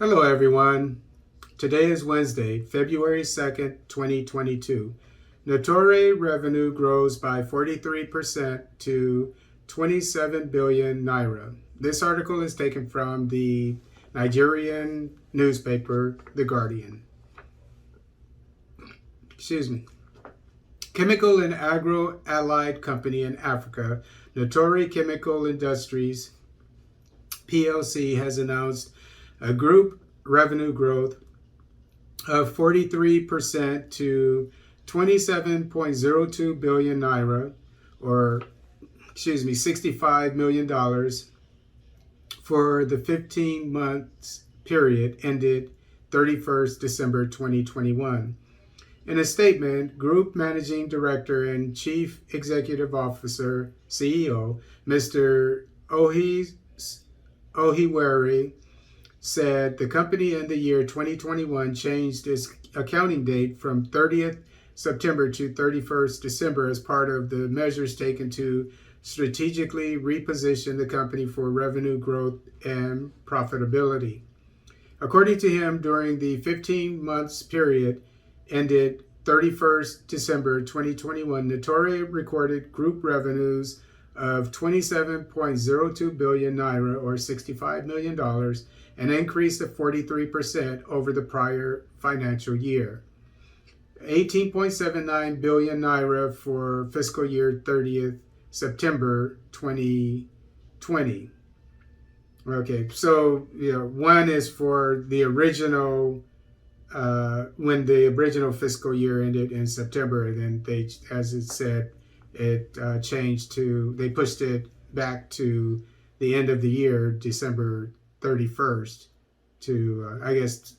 Hello, everyone. Today is Wednesday, February 2nd, 2022. Notori revenue grows by 43% to 27 billion naira. This article is taken from the Nigerian newspaper, The Guardian. Excuse me. Chemical and agro-allied company in Africa, Notori Chemical Industries PLC, has announced a group revenue growth of 43% to 27.02 billion naira, or $65 million for the 15 months period ended 31st December 2021. In a statement, Group Managing Director and Chief Executive Officer, CEO, Mr. Ohiwere, said the company in the year 2021 changed its accounting date from 30th September to 31st December as part of the measures taken to strategically reposition the company for revenue growth and profitability. According to him, during the 15 months period ended 31st December 2021, Notori recorded group revenues of 27.02 billion naira, or $65 million, an increase of 43% over the prior financial year. 18.79 billion naira for fiscal year 30th September 2020. Okay, so one is for the original when the original fiscal year ended in September, and then they, as it said, it changed to, they pushed it back to the end of the year, December 31st, to I guess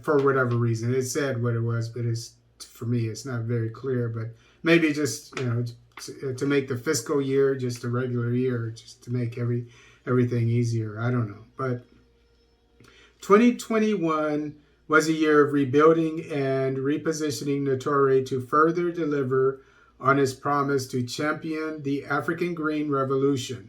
for whatever reason it said what it was, but it's, for me, it's not very clear. But maybe just to make the fiscal year just a regular year, just to make everything easier. I don't know, but 2021 was a year of rebuilding and repositioning Notori to further deliver on its promise to champion the African Green Revolution.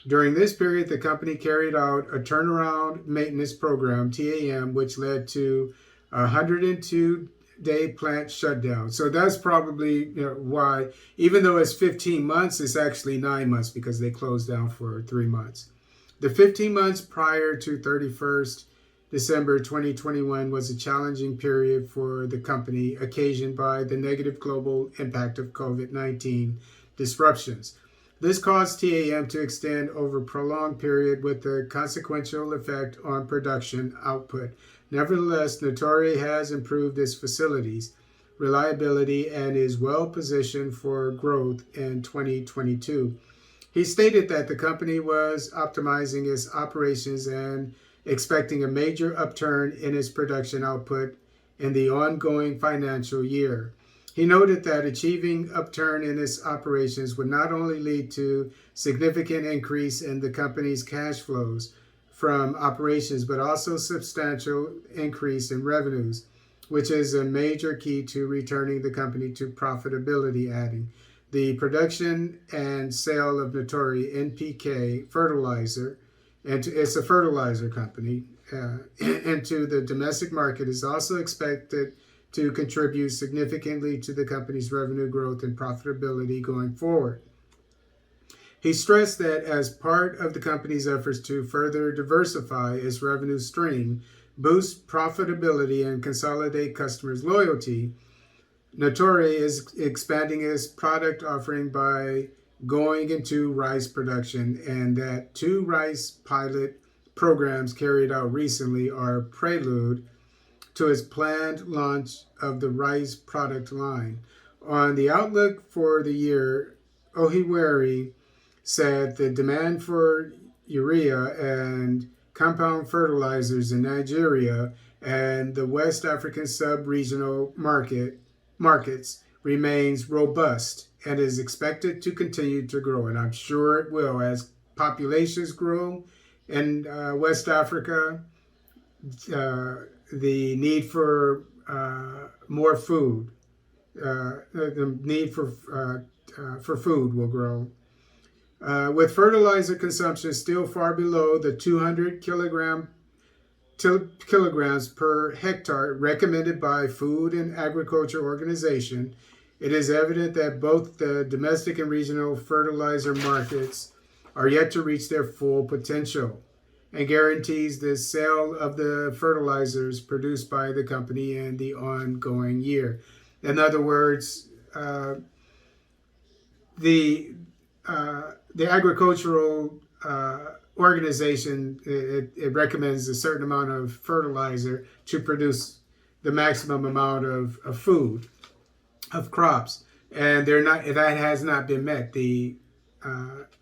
During this period, the company carried out a turnaround maintenance program, TAM, which led to a 102-day plant shutdown. So that's probably why, even though it's 15 months, it's actually 9 months because they closed down for 3 months. The 15 months prior to 31st December 2021 was a challenging period for the company, occasioned by the negative global impact of COVID-19 disruptions. This caused TAM to extend over a prolonged period with a consequential effect on production output. Nevertheless, Notori has improved its facilities, reliability, and is well positioned for growth in 2022. He stated that the company was optimizing its operations and expecting a major upturn in its production output in the ongoing financial year. He noted that achieving upturn in its operations would not only lead to significant increase in the company's cash flows from operations, but also substantial increase in revenues, which is a major key to returning the company to profitability, adding, the production and sale of Notori NPK fertilizer, and it's a fertilizer company, into the domestic market is also expected to contribute significantly to the company's revenue growth and profitability going forward. He stressed that as part of the company's efforts to further diversify its revenue stream, boost profitability, and consolidate customers' loyalty, Notori is expanding its product offering by going into rice production, and that 2 rice pilot programs carried out recently are prelude to its planned launch of the rice product line. On the outlook for the year, Ohiwere said the demand for urea and compound fertilizers in Nigeria and the West African sub-regional markets remains robust and is expected to continue to grow. And I'm sure it will as populations grow in West Africa. The need for more food, the need for food will grow. With fertilizer consumption still far below the 200 kilogram kilograms per hectare recommended by Food and Agriculture Organization, it is evident that both the domestic and regional fertilizer markets are yet to reach their full potential, and guarantees the sale of the fertilizers produced by the company in the ongoing year. In other words, the agricultural organization, it recommends a certain amount of fertilizer to produce the maximum amount of food, of crops, and that has not been met. The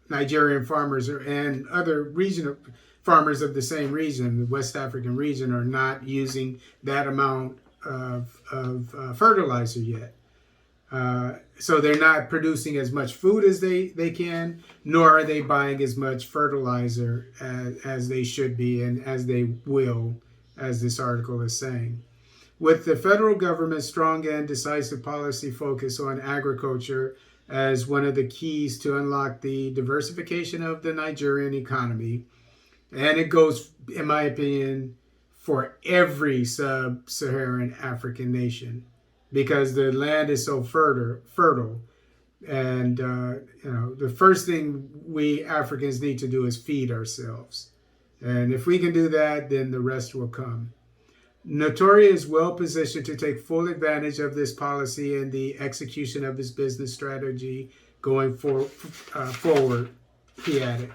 Nigerian farmers and other regional farmers of the same region, the West African region, are not using that amount of fertilizer yet. So they're not producing as much food as they can, nor are they buying as much fertilizer as they should be and as they will, as this article is saying. With the federal government's strong and decisive policy focus on agriculture as one of the keys to unlock the diversification of the Nigerian economy, and it goes, in my opinion, for every sub-Saharan African nation, because the land is so fertile. And, the first thing we Africans need to do is feed ourselves. And if we can do that, then the rest will come. Notori is well positioned to take full advantage of this policy and the execution of his business strategy going forward, he added.